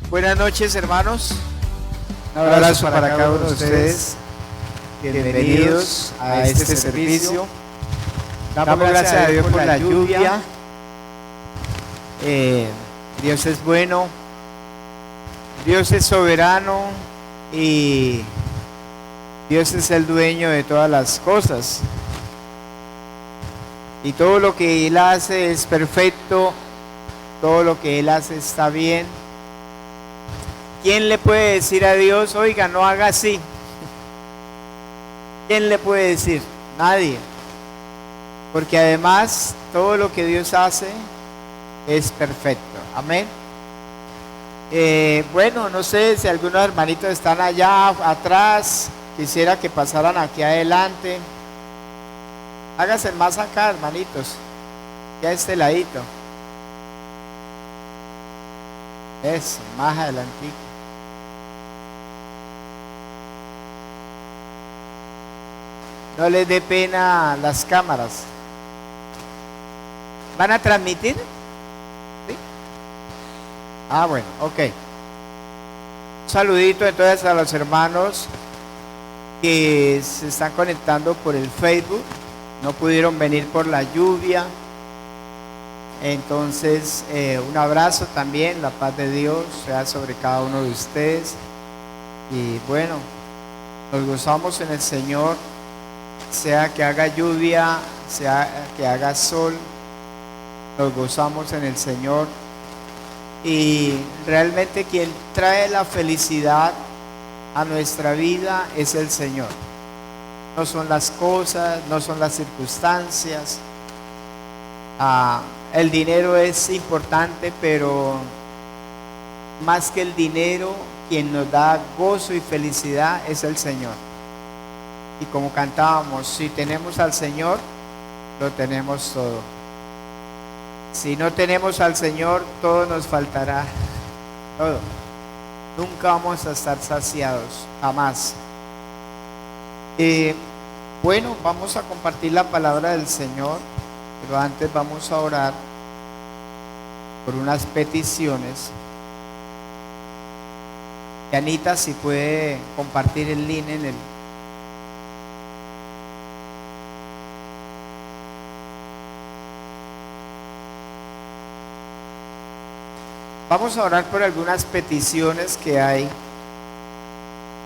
Buenas noches, hermanos. Un abrazo para cada uno de ustedes. Bienvenidos a este servicio. Damos gracias a Dios por la lluvia. Dios es bueno, Dios es soberano y Dios es el dueño de todas las cosas. Y todo lo que Él hace es perfecto, todo lo que Él hace está bien. ¿Quién le puede decir a Dios, oiga, no haga así? ¿Quién le puede decir? Nadie. Porque además todo lo que Dios hace es perfecto. Amén. Bueno, no sé si algunos hermanitos están allá atrás. Quisiera que pasaran aquí adelante. Háganse más acá, hermanitos. Ya a este ladito. Eso, más adelantito. No les dé pena las cámaras. ¿Van a transmitir? ¿Sí? Ah, bueno, ok. Un saludito entonces a los hermanos que se están conectando por el Facebook. No pudieron venir por la lluvia. Entonces, un abrazo también. La paz de Dios sea sobre cada uno de ustedes. Y bueno, nos gozamos en el Señor. Sea que haga lluvia, sea que haga sol, nos gozamos en el Señor. Y realmente quien trae la felicidad a nuestra vida es el Señor. No son las cosas, no son las circunstancias. El dinero es importante, pero más que el dinero, quien nos da gozo y felicidad es el Señor. Y como cantábamos, si tenemos al Señor, lo tenemos todo. Si no tenemos al Señor, todo nos faltará. Todo. Nunca vamos a estar saciados, jamás. Bueno, vamos a compartir la palabra del Señor, pero antes vamos a orar por unas peticiones. Y Anita, si puede compartir el link en el... Vamos a orar por algunas peticiones que hay.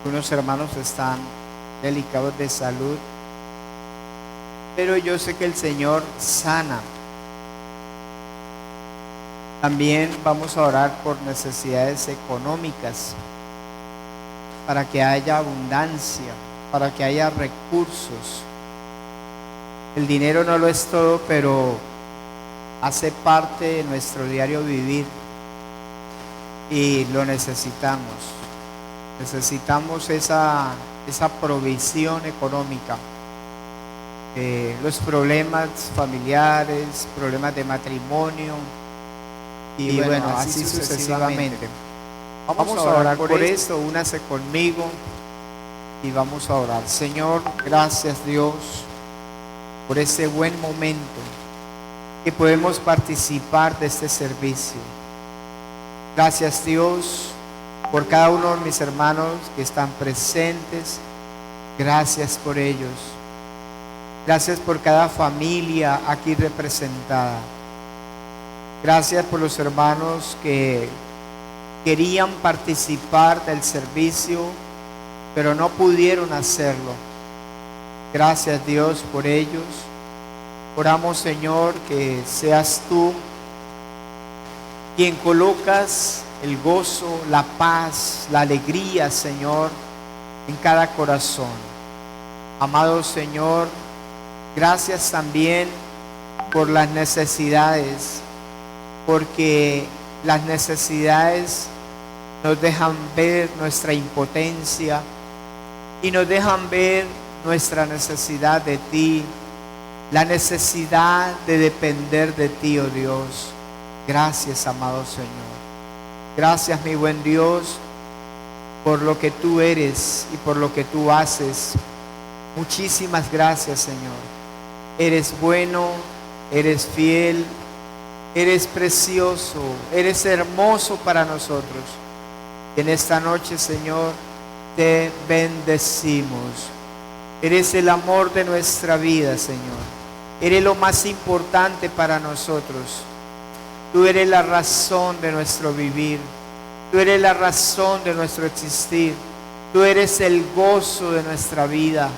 Unos hermanos están delicados de salud, pero yo sé que el Señor sana. También vamos a orar por necesidades económicas, para que haya abundancia, para que haya recursos. El dinero no lo es todo, pero hace parte de nuestro diario vivir. Y lo necesitamos. Necesitamos esa provisión económica. Los problemas familiares, problemas de matrimonio y bueno, así sucesivamente. Vamos a orar por esto. Únase conmigo y vamos a orar. Señor, gracias Dios por este buen momento que podemos participar de este servicio. Gracias Dios por cada uno de mis hermanos que están presentes. Gracias por ellos. Gracias por cada familia aquí representada. Gracias por los hermanos que querían participar del servicio, pero no pudieron hacerlo. Gracias Dios por ellos. Oramos, Señor, que seas tú quien colocas el gozo, la paz, la alegría, Señor, en cada corazón. Amado Señor, gracias también por las necesidades, porque las necesidades nos dejan ver nuestra impotencia y nos dejan ver nuestra necesidad de ti, la necesidad de depender de ti, oh Dios. Gracias, amado Señor. Gracias, mi buen Dios, por lo que tú eres y por lo que tú haces. Muchísimas gracias, Señor. Eres bueno, eres fiel, eres precioso, eres hermoso para nosotros. Y en esta noche, Señor, te bendecimos. Eres el amor de nuestra vida, Señor. Eres lo más importante para nosotros. Tú eres la razón de nuestro vivir. Tú eres la razón de nuestro existir. Tú eres el gozo de nuestra vida.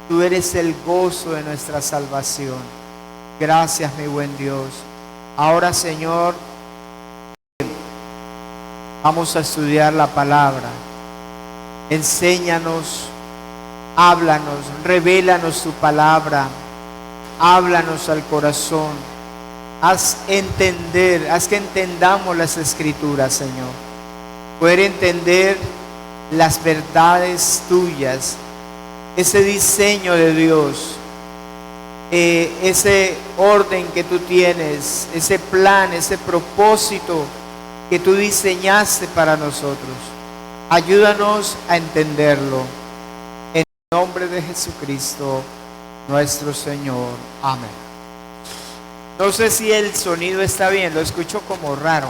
Tú eres el gozo de nuestra salvación. Gracias, mi buen Dios. Ahora, Señor, vamos a estudiar la palabra. Enséñanos, háblanos, revélanos tu palabra. Háblanos al corazón. Haz entender, haz que entendamos las escrituras, Señor. Poder entender las verdades tuyas, ese diseño de Dios, ese orden que tú tienes, ese plan, ese propósito que tú diseñaste para nosotros. Ayúdanos a entenderlo. En el nombre de Jesucristo, nuestro Señor. Amén. No sé si el sonido está bien, lo escucho como raro.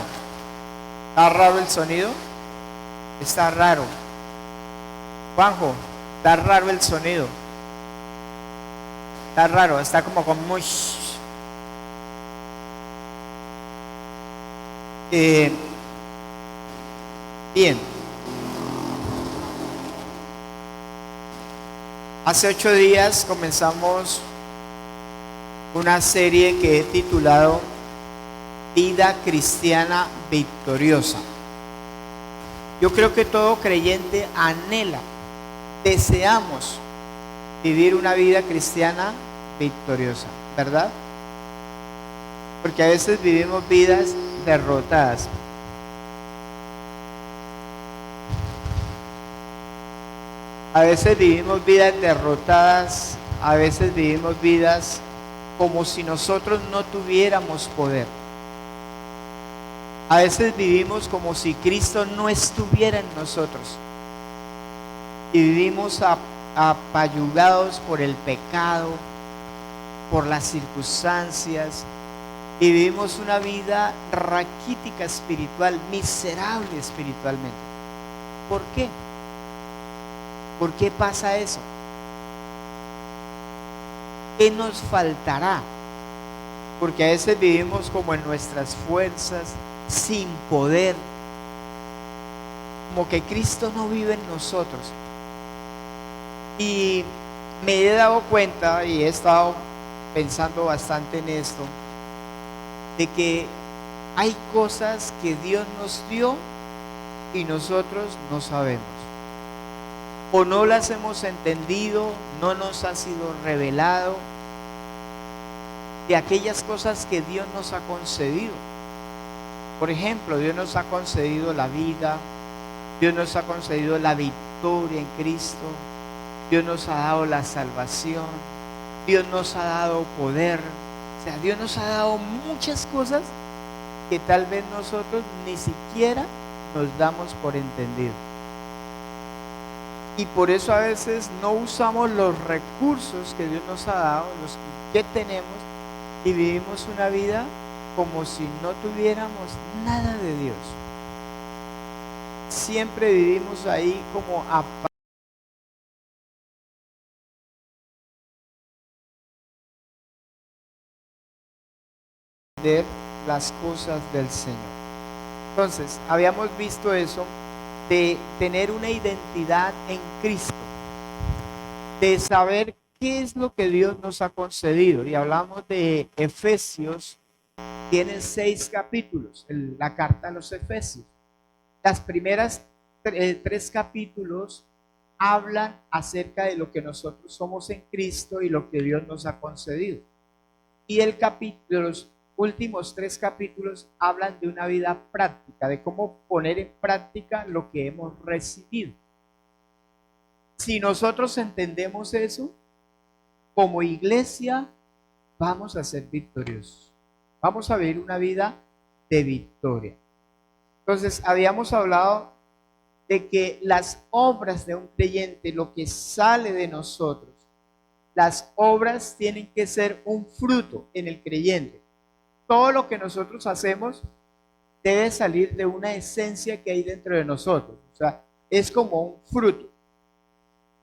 ¿Está raro el sonido? Está raro. Juanjo, está raro el sonido. Está raro, está como muy... Bien. Hace 8 días comenzamos una serie que he titulado Vida Cristiana Victoriosa. Yo creo que todo creyente anhela, deseamos vivir una vida cristiana victoriosa, ¿verdad? Porque a veces vivimos vidas derrotadas. A veces vivimos vidas derrotadas, a veces vivimos vidas como si nosotros no tuviéramos poder. A veces vivimos como si Cristo no estuviera en nosotros. Y vivimos apayugados por el pecado, por las circunstancias. Y vivimos una vida raquítica espiritual, miserable espiritualmente. ¿Por qué? ¿Por qué pasa eso? ¿Qué nos faltará? Porque a veces vivimos como en nuestras fuerzas, sin poder, como que Cristo no vive en nosotros. Y me he dado cuenta, y he estado pensando bastante en esto, de que hay cosas que Dios nos dio y nosotros no sabemos, o no las hemos entendido, no nos ha sido revelado, de aquellas cosas que Dios nos ha concedido. Por ejemplo, Dios nos ha concedido la vida, Dios nos ha concedido la victoria en Cristo, Dios nos ha dado la salvación, Dios nos ha dado poder. O sea, Dios nos ha dado muchas cosas que tal vez nosotros ni siquiera nos damos por entendido. Y por eso a veces no usamos los recursos que Dios nos ha dado, los que tenemos, y vivimos una vida como si no tuviéramos nada de Dios. Siempre vivimos ahí como aprender las cosas del Señor. Entonces, habíamos visto eso de tener una identidad en Cristo, de saber qué es lo que Dios nos ha concedido. Y hablamos de Efesios. Tiene 6 capítulos, la carta a los Efesios. Las primeras 3 capítulos hablan acerca de lo que nosotros somos en Cristo y lo que Dios nos ha concedido. Y los últimos 3 capítulos hablan de una vida práctica, de cómo poner en práctica lo que hemos recibido. Si nosotros entendemos eso, como iglesia vamos a ser victoriosos. Vamos a vivir una vida de victoria. Entonces, habíamos hablado de que las obras de un creyente, lo que sale de nosotros, las obras tienen que ser un fruto en el creyente. Todo lo que nosotros hacemos debe salir de una esencia que hay dentro de nosotros. O sea, es como un fruto.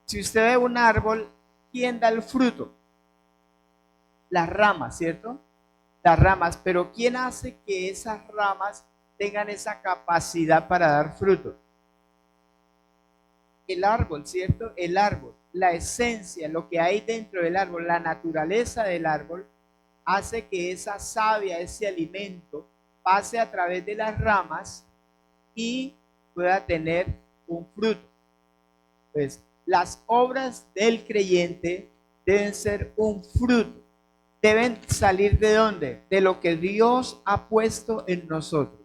Si usted ve un árbol, ¿quién da el fruto? Las ramas, ¿cierto? Las ramas, pero ¿quién hace que esas ramas tengan esa capacidad para dar fruto? El árbol, ¿cierto? El árbol, la esencia, lo que hay dentro del árbol, la naturaleza del árbol, hace que esa savia, ese alimento, pase a través de las ramas y pueda tener un fruto. Pues las obras del creyente deben ser un fruto. Deben salir ¿de dónde? De lo que Dios ha puesto en nosotros.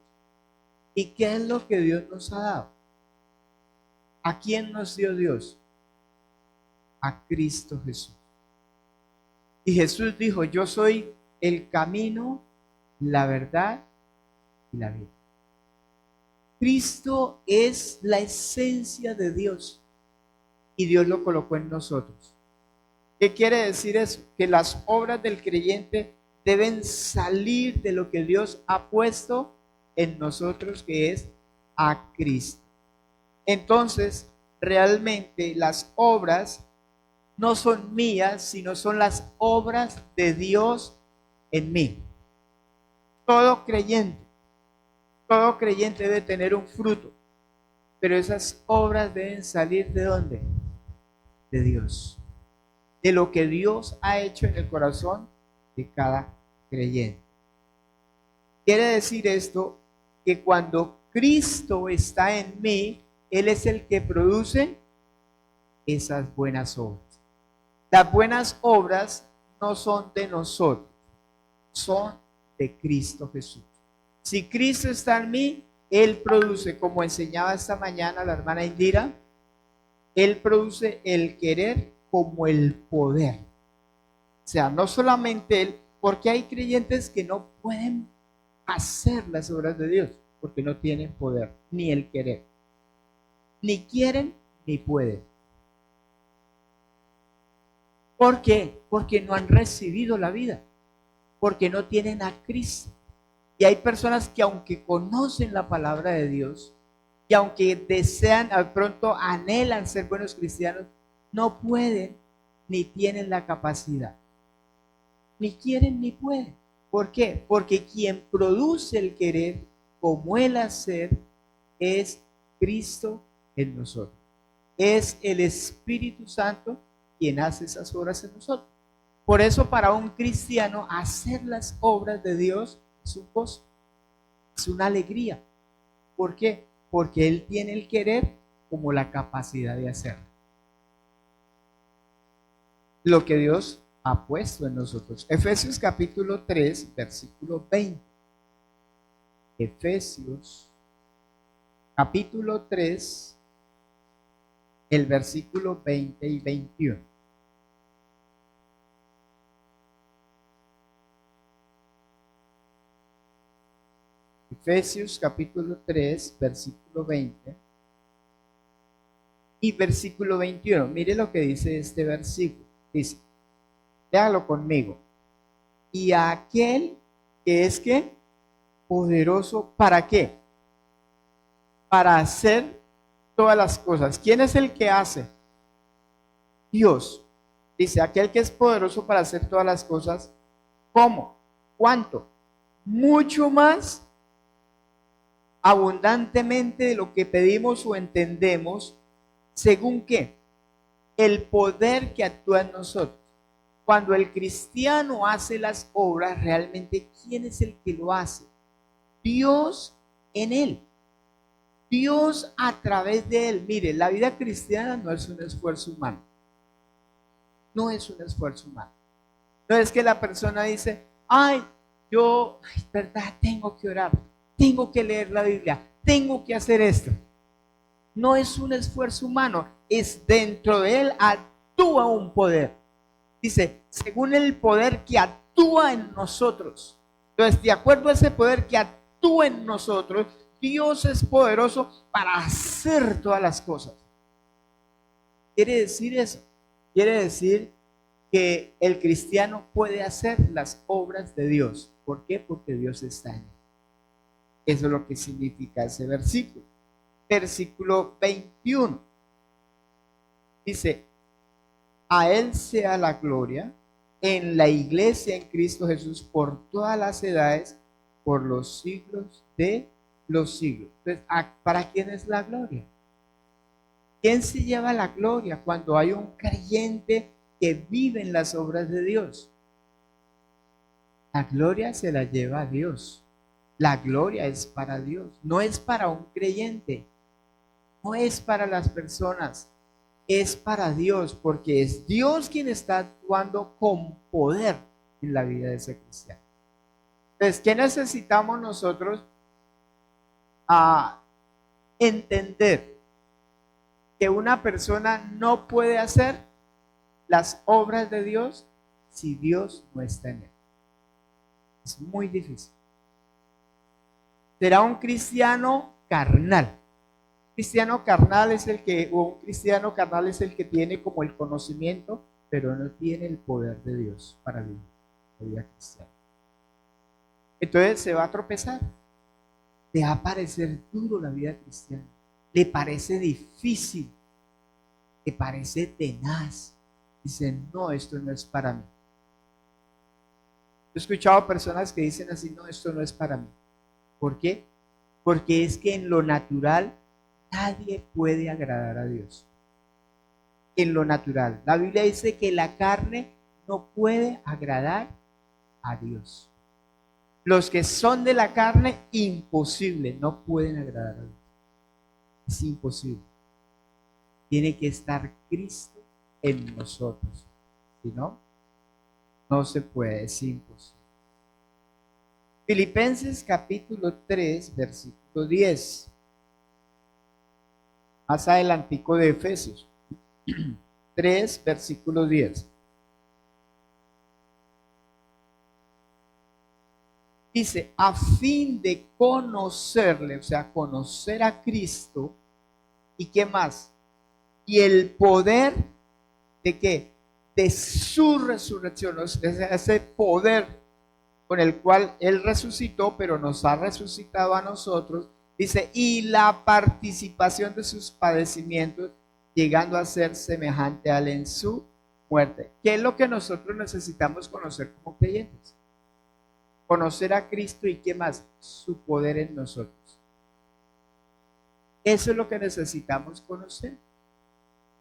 ¿Y qué es lo que Dios nos ha dado? ¿A quién nos dio Dios? A Cristo Jesús. Y Jesús dijo, yo soy el camino, la verdad y la vida. Cristo es la esencia de Dios y Dios lo colocó en nosotros. ¿Qué quiere decir eso? Que las obras del creyente deben salir de lo que Dios ha puesto en nosotros, que es a Cristo. Entonces, realmente las obras no son mías, sino son las obras de Dios en mí. Todo creyente debe tener un fruto, pero esas obras deben salir ¿de dónde? De Dios, de lo que Dios ha hecho en el corazón de cada creyente. Quiere decir esto que cuando Cristo está en mí, Él es el que produce esas buenas obras. Las buenas obras no son de nosotros, son de Cristo Jesús. Si Cristo está en mí, Él produce, como enseñaba esta mañana la hermana Indira, Él produce el querer como el poder. O sea, no solamente Él, porque hay creyentes que no pueden hacer las obras de Dios, porque no tienen poder, ni el querer. Ni quieren, ni pueden. ¿Por qué? Porque no han recibido la vida, porque no tienen a Cristo. Y hay personas que aunque conocen la palabra de Dios, y aunque desean, de pronto anhelan ser buenos cristianos, no pueden ni tienen la capacidad. Ni quieren ni pueden. ¿Por qué? Porque quien produce el querer como el hacer es Cristo en nosotros. Es el Espíritu Santo quien hace esas obras en nosotros. Por eso para un cristiano hacer las obras de Dios es un gozo, es una alegría. ¿Por qué? Porque Él tiene el querer como la capacidad de hacerlo. Lo que Dios ha puesto en nosotros. Efesios capítulo 3, versículo 20. Efesios capítulo 3, el versículo 20 y 21. Efesios capítulo 3, versículo 20 y versículo 21. Mire lo que dice este versículo. Dice, léalo conmigo. Y a aquel que es ¿qué? Poderoso, ¿para qué? Para hacer todas las cosas. ¿Quién es el que hace? Dios. Dice, aquel que es poderoso para hacer todas las cosas. ¿Cómo? ¿Cuánto? Mucho más abundantemente de lo que pedimos o entendemos, según qué, el poder que actúa en nosotros. Cuando el cristiano hace las obras, realmente ¿quién es el que lo hace? Dios en él, Dios a través de él. Mire, la vida cristiana no es un esfuerzo humano, no es un esfuerzo humano. No es que la persona dice, verdad, tengo que orar, tengo que leer la Biblia, tengo que hacer esto. No es un esfuerzo humano, es dentro de él actúa un poder. Dice, según el poder que actúa en nosotros. Entonces, de acuerdo a ese poder que actúa en nosotros, Dios es poderoso para hacer todas las cosas. Quiere decir eso. Quiere decir que el cristiano puede hacer las obras de Dios. ¿Por qué? Porque Dios está en él. Eso es lo que significa ese versículo. Versículo 21. Dice, a Él sea la gloria en la iglesia en Cristo Jesús por todas las edades, por los siglos de los siglos. Entonces, ¿para quién es la gloria? ¿Quién se lleva la gloria cuando hay un creyente que vive en las obras de Dios? La gloria se la lleva a Dios. La gloria es para Dios, no es para un creyente, no es para las personas, es para Dios, porque es Dios quien está actuando con poder en la vida de ese cristiano. Entonces, ¿qué necesitamos nosotros? A entender que una persona no puede hacer las obras de Dios si Dios no está en él. Es muy difícil. Será un cristiano carnal. Cristiano carnal es el que, o un cristiano carnal es el que tiene como el conocimiento, pero no tiene el poder de Dios para vivir la vida cristiana. Entonces se va a tropezar. Le va a parecer duro la vida cristiana. Le parece difícil. Le parece tenaz. Dicen, no, esto no es para mí. He escuchado personas que dicen así, no, esto no es para mí. ¿Por qué? Porque es que en lo natural nadie puede agradar a Dios. En lo natural. La Biblia dice que la carne no puede agradar a Dios. Los que son de la carne, imposible, no pueden agradar a Dios. Es imposible. Tiene que estar Cristo en nosotros. Si no, no se puede, es imposible. Filipenses capítulo 3, versículo 10. Más adelantico de Efesios 3, versículo 10. Dice, a fin de conocerle, o sea, conocer a Cristo. ¿Y qué más? Y el poder de qué? De su resurrección, o sea, ese poder con el cual Él resucitó, pero nos ha resucitado a nosotros. Dice, y la participación de sus padecimientos, llegando a ser semejante a Él en su muerte. ¿Qué es lo que nosotros necesitamos conocer como creyentes? Conocer a Cristo y ¿qué más? Su poder en nosotros. Eso es lo que necesitamos conocer.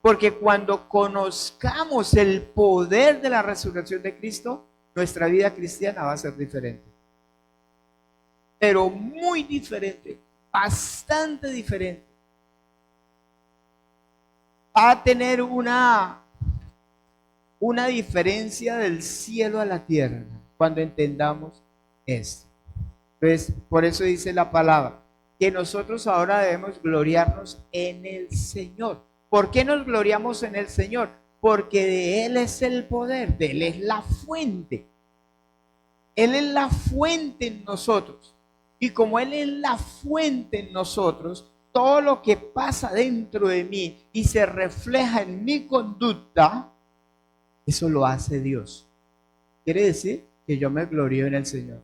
Porque cuando conozcamos el poder de la resurrección de Cristo, nuestra vida cristiana va a ser diferente. Pero muy diferente, bastante diferente. Va a tener una diferencia del cielo a la tierra cuando entendamos esto. Entonces, por eso dice la palabra, que nosotros ahora debemos gloriarnos en el Señor. ¿Por qué nos gloriamos en el Señor? Porque de Él es el poder, de Él es la fuente. Él es la fuente en nosotros. Y como Él es la fuente en nosotros, todo lo que pasa dentro de mí y se refleja en mi conducta, eso lo hace Dios. Quiere decir que yo me glorío en el Señor.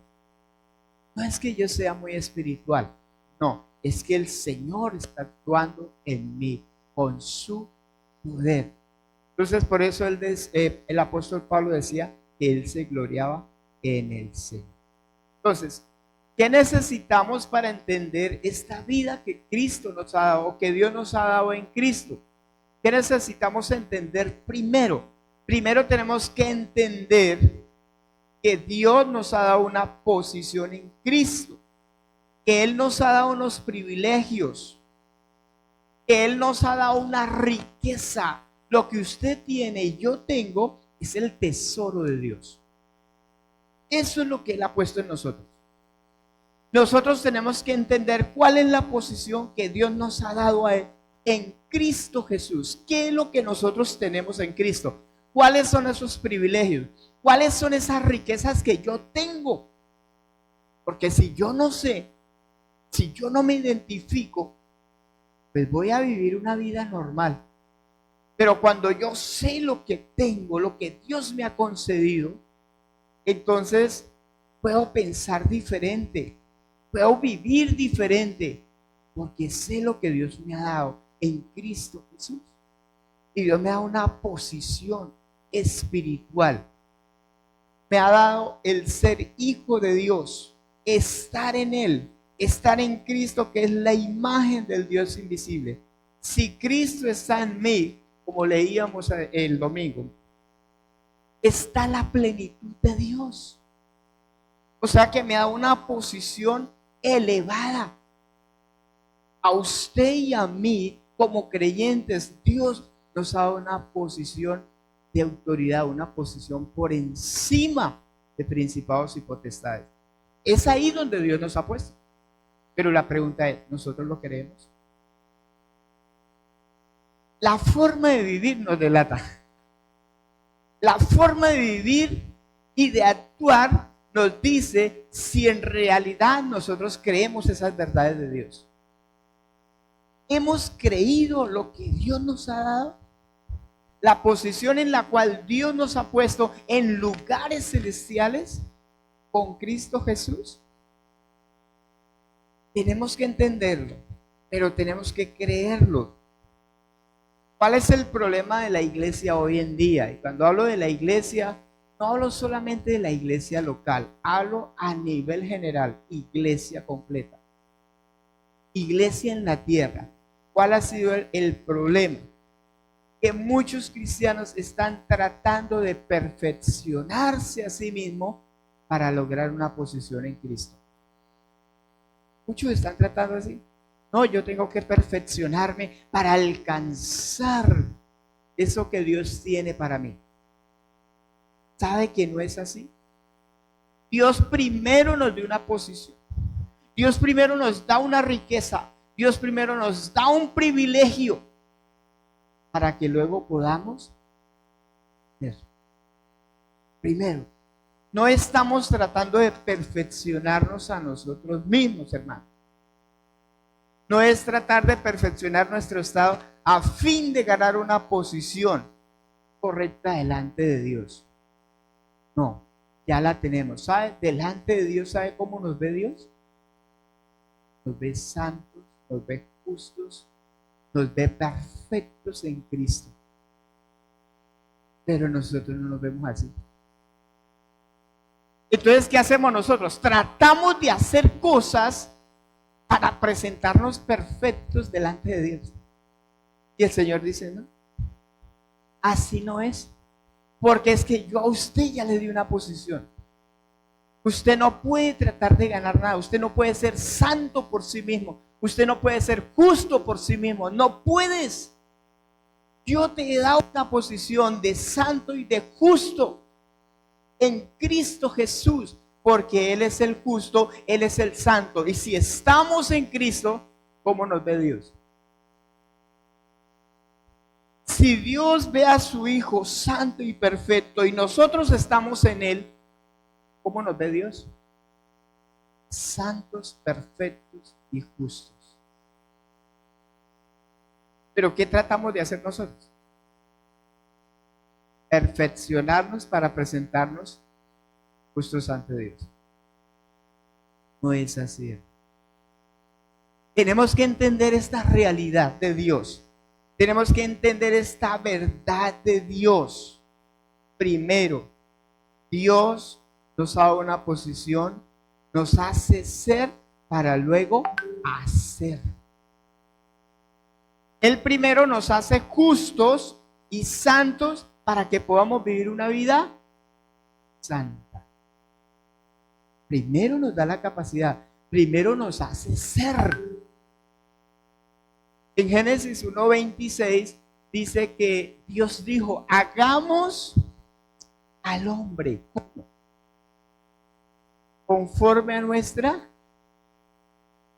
No es que yo sea muy espiritual, no, es que el Señor está actuando en mí con su poder. Entonces, por eso el apóstol Pablo decía que él se gloriaba en el Señor. Entonces, ¿qué necesitamos para entender esta vida que Cristo nos ha dado, que Dios nos ha dado en Cristo? ¿Qué necesitamos entender primero? Primero tenemos que entender que Dios nos ha dado una posición en Cristo, que Él nos ha dado unos privilegios, que Él nos ha dado una riqueza. Lo que usted tiene y yo tengo es el tesoro de Dios. Eso es lo que Él ha puesto en nosotros. Nosotros tenemos que entender cuál es la posición que Dios nos ha dado a Él en Cristo Jesús. ¿Qué es lo que nosotros tenemos en Cristo? ¿Cuáles son esos privilegios? ¿Cuáles son esas riquezas que yo tengo? Porque si yo no sé, si yo no me identifico, pues voy a vivir una vida normal. Pero cuando yo sé lo que tengo, lo que Dios me ha concedido, entonces puedo pensar diferente, puedo vivir diferente porque sé lo que Dios me ha dado en Cristo Jesús. Y Dios me ha dado una posición espiritual. Me ha dado el ser hijo de Dios, estar en Él, estar en Cristo, que es la imagen del Dios invisible. Si Cristo está en mí, como leíamos el domingo, está la plenitud de Dios. O sea que me da una posición elevada. A usted y a mí, como creyentes, Dios nos ha dado una posición de autoridad, una posición por encima de principados y potestades. Es ahí donde Dios nos ha puesto. Pero la pregunta es, ¿nosotros lo queremos? La forma de vivir nos delata. La forma de vivir y de actuar nos dice si en realidad nosotros creemos esas verdades de Dios. ¿Hemos creído lo que Dios nos ha dado? La posición en la cual Dios nos ha puesto en lugares celestiales con Cristo Jesús. Tenemos que entenderlo, pero tenemos que creerlo. ¿Cuál es el problema de la iglesia hoy en día? Y cuando hablo de la iglesia, no hablo solamente de la iglesia local, hablo a nivel general, iglesia completa. Iglesia en la tierra. ¿Cuál ha sido el problema? Que muchos cristianos están tratando de perfeccionarse a sí mismos para lograr una posición en Cristo. Muchos están tratando así. No, yo tengo que perfeccionarme para alcanzar eso que Dios tiene para mí. ¿Sabe que no es así? Dios primero nos dio una posición. Dios primero nos da una riqueza. Dios primero nos da un privilegio para que luego podamos ver. Primero, no estamos tratando de perfeccionarnos a nosotros mismos, hermano. No es tratar de perfeccionar nuestro estado a fin de ganar una posición correcta delante de Dios. No, ya la tenemos. ¿Sabe? Delante de Dios, ¿sabe cómo nos ve Dios? Nos ve santos, nos ve justos, nos ve perfectos en Cristo. Pero nosotros no nos vemos así. Entonces, ¿qué hacemos nosotros? Tratamos de hacer cosas para presentarnos perfectos delante de Dios. Y el Señor dice, no, así no es. Porque es que yo a usted ya le di una posición. Usted no puede tratar de ganar nada. Usted no puede ser santo por sí mismo. Usted no puede ser justo por sí mismo. No puedes. Yo te he dado una posición de santo y de justo en Cristo Jesús, porque Él es el justo, Él es el santo. Y si estamos en Cristo, ¿cómo nos ve Dios? Si Dios ve a su Hijo santo y perfecto y nosotros estamos en Él, ¿cómo nos ve Dios? Santos, perfectos y justos. ¿Pero qué tratamos de hacer nosotros? Perfeccionarnos para presentarnos justos ante Dios. No es así. Tenemos que entender esta realidad de Dios. Tenemos que entender esta verdad de Dios. Primero, Dios nos da una posición, nos hace ser para luego hacer. Él primero nos hace justos y santos para que podamos vivir una vida santa. Primero nos da la capacidad, primero nos hace ser. En Génesis 1:26 dice que Dios dijo, hagamos al hombre, ¿cómo? Conforme a nuestra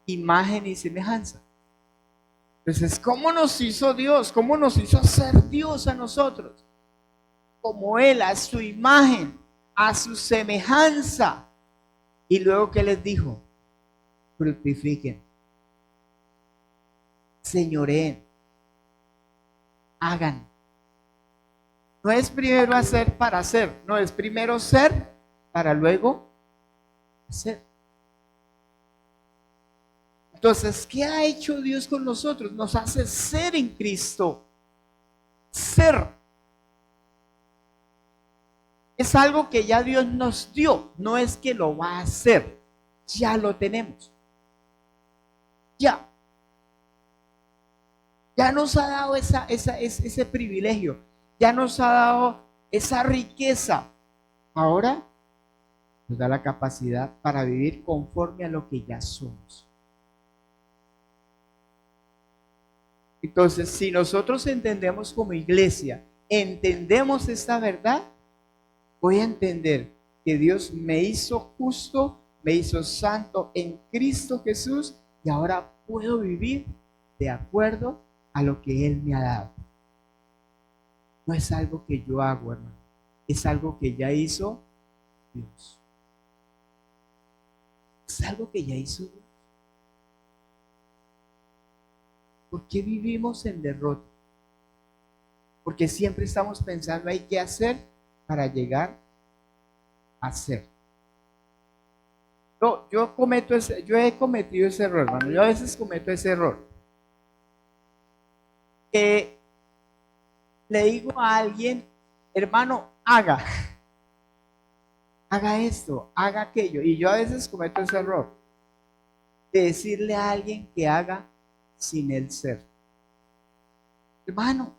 imagen y semejanza. Entonces, ¿cómo nos hizo Dios? ¿Cómo nos hizo ser Dios a nosotros? Como Él, a su imagen, a su semejanza. Y luego, ¿qué les dijo? Fructifiquen, señoreen, hagan. No es primero hacer para hacer, no, es primero ser para luego hacer. Entonces, ¿qué ha hecho Dios con nosotros? Nos hace ser en Cristo. Ser. Es algo que ya Dios nos dio. No es que lo va a hacer. Ya lo tenemos. Ya. Ya nos ha dado ese privilegio. Ya nos ha dado esa riqueza. Ahora nos da la capacidad para vivir conforme a lo que ya somos. Entonces, si nosotros entendemos como iglesia, entendemos esta verdad, voy a entender que Dios me hizo justo, me hizo santo en Cristo Jesús y ahora puedo vivir de acuerdo a lo que Él me ha dado. No es algo que yo hago, hermano. Es algo que ya hizo Dios. Es algo que ya hizo Dios. ¿Por qué vivimos en derrota? Porque siempre estamos pensando hay que hacer para llegar a ser. Yo he cometido ese error, hermano. Yo a veces cometo ese error. Que le digo a alguien, hermano, haga esto, haga aquello. Y yo a veces cometo ese error de decirle a alguien que haga sin el ser. Hermano,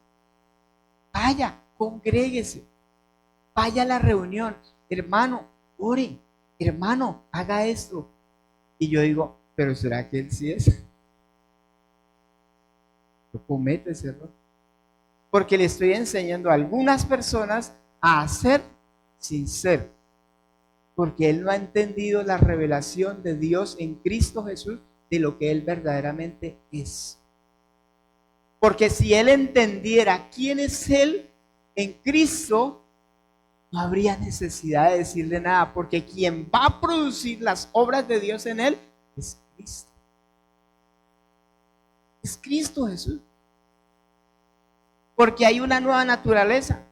vaya, congréguese, vaya a la reunión, hermano, ore, hermano, haga esto. Y yo digo, pero ¿será que él sí es? Yo cometo ese error. Porque le estoy enseñando a algunas personas a hacer sin ser. Porque él no ha entendido la revelación de Dios en Cristo Jesús de lo que él verdaderamente es. Porque si él entendiera quién es él en Cristo, no habría necesidad de decirle nada, porque quien va a producir las obras de Dios en él es Cristo. Es Cristo Jesús. Porque hay una nueva naturaleza.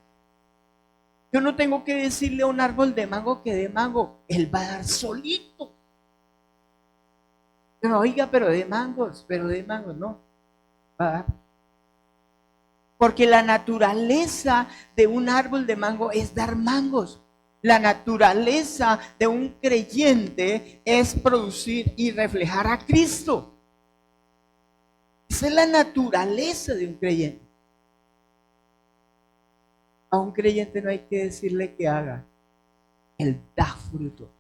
Yo no tengo que decirle a un árbol de mango que dé mango, él va a dar solito. Pero oiga, pero de mangos, no, va a dar. Porque la naturaleza de un árbol de mango es dar mangos. La naturaleza de un creyente es producir y reflejar a Cristo. Esa es la naturaleza de un creyente. A un creyente no hay que decirle que haga. Él da fruto.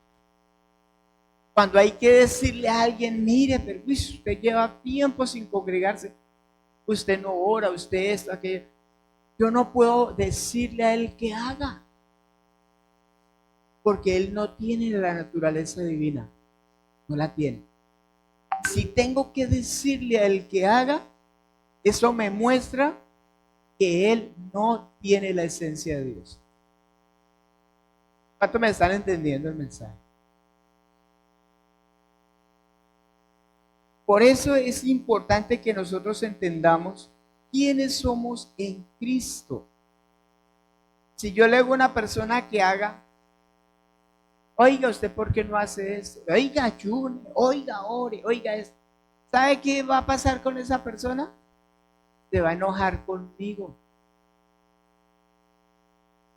Cuando hay que decirle a alguien, mire, pero usted lleva tiempo sin congregarse, usted no ora, usted esto, aquello. Yo no puedo decirle a él que haga, porque él no tiene la naturaleza divina, no la tiene. Si tengo que decirle a él que haga, eso me muestra que él no tiene la esencia de Dios. ¿Cuánto me están entendiendo el mensaje? Por eso es importante que nosotros entendamos quiénes somos en Cristo. Si yo le digo a una persona que haga, oiga, ¿usted por qué no hace esto? Oiga, ayune, oiga, ore, oiga esto. ¿Sabe qué va a pasar con esa persona? Se va a enojar conmigo.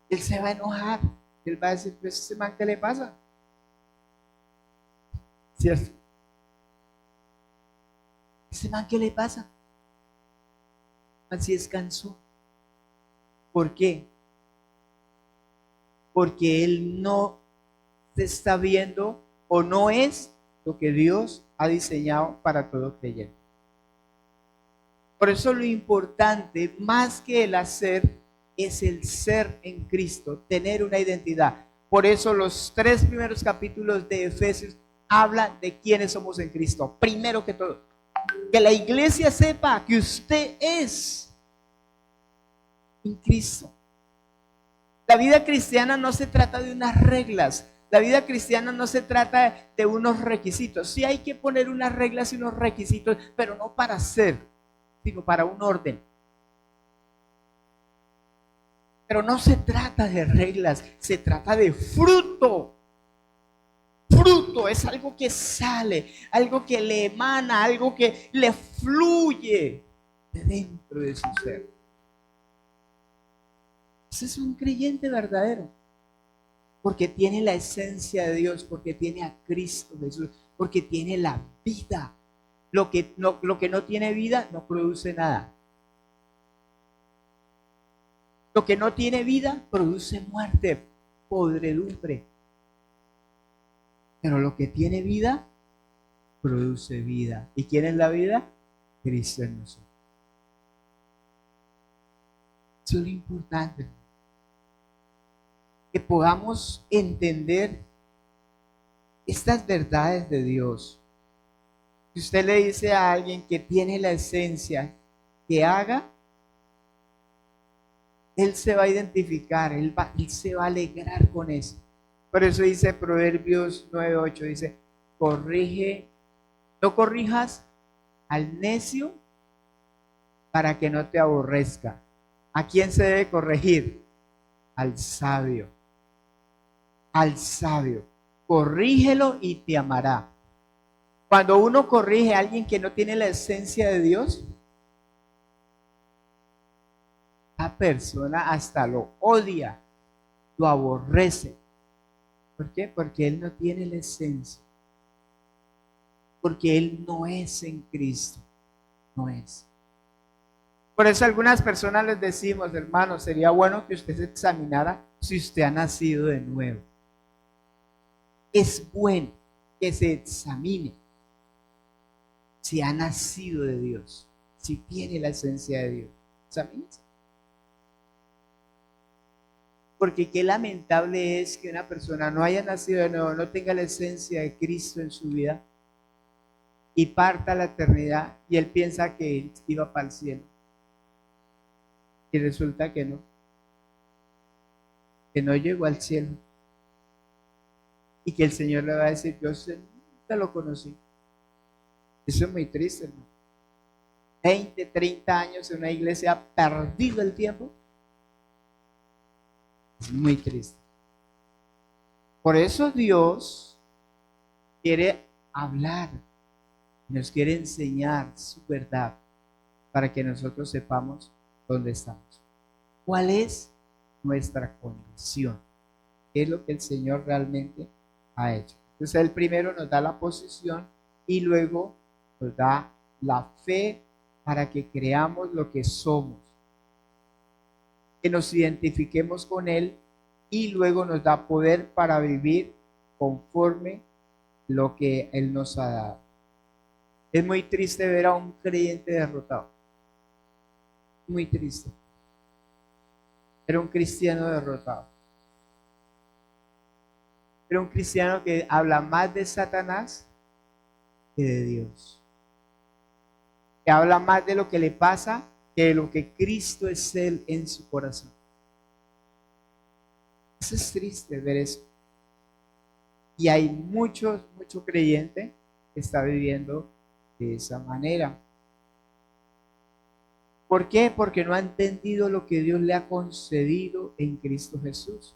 Él se va a enojar. Él va a decir, pues, ¿ese man qué le pasa? ¿Cierto? ¿Ese man qué le pasa? Así descansó. ¿Por qué? Porque él no se está viendo o no es lo que Dios ha diseñado para todo creyente. Por eso lo importante, más que el hacer, es el ser en Cristo, tener una identidad. Por eso los 3 primeros capítulos de Efesios hablan de quiénes somos en Cristo. Primero que todo, que la iglesia sepa que usted es en Cristo. La vida cristiana no se trata de unas reglas. La vida cristiana no se trata de unos requisitos. Sí hay que poner unas reglas y unos requisitos, pero no para ser, sino para un orden. Pero no se trata de reglas, se trata de fruto. Fruto. fruto, es algo que sale, algo que le emana, algo que le fluye de dentro de su ser. Ese es un creyente verdadero, porque tiene la esencia de Dios, porque tiene a Cristo Jesús, porque tiene la vida. Lo que no tiene vida no produce nada. Lo que no tiene vida produce muerte, podredumbre. Pero lo que tiene vida produce vida. ¿Y quién es la vida? Cristo en nosotros. Eso es lo importante. Que podamos entender estas verdades de Dios. Si usted le dice a alguien que tiene la esencia, que haga, él se va a identificar, él se va a alegrar con eso. Por eso dice Proverbios 9:8, dice, no corrijas al necio para que no te aborrezca. ¿A quién se debe corregir? Al sabio. Al sabio. Corrígelo y te amará. Cuando uno corrige a alguien que no tiene la esencia de Dios, la persona hasta lo odia, lo aborrece. ¿Por qué? Porque él no tiene la esencia. Porque él no es en Cristo. No es. Por eso a algunas personas les decimos, hermanos, sería bueno que usted se examinara si usted ha nacido de nuevo. Es bueno que se examine si ha nacido de Dios, si tiene la esencia de Dios. Examínese. Porque qué lamentable es que una persona no haya nacido de nuevo, no tenga la esencia de Cristo en su vida y parta a la eternidad y él piensa que él iba para el cielo. Y resulta que no llegó al cielo. Y que el Señor le va a decir, yo nunca lo conocí. Eso es muy triste, hermano. 20, 30 años en una iglesia, ha perdido el tiempo. Es muy triste. Por eso Dios quiere hablar, nos quiere enseñar su verdad para que nosotros sepamos dónde estamos. ¿Cuál es nuestra condición? ¿Qué es lo que el Señor realmente ha hecho? Entonces, Él primero nos da la posición y luego nos da la fe para que creamos lo que somos, que nos identifiquemos con Él y luego nos da poder para vivir conforme lo que Él nos ha dado. Es muy triste ver a un creyente derrotado. Muy triste. Era un cristiano derrotado. Era un cristiano que habla más de Satanás que de Dios. Que habla más de lo que le pasa que de lo que Cristo es Él en su corazón. Eso es triste ver eso. Y hay mucho creyente que está viviendo de esa manera. ¿Por qué? Porque no ha entendido lo que Dios le ha concedido en Cristo Jesús.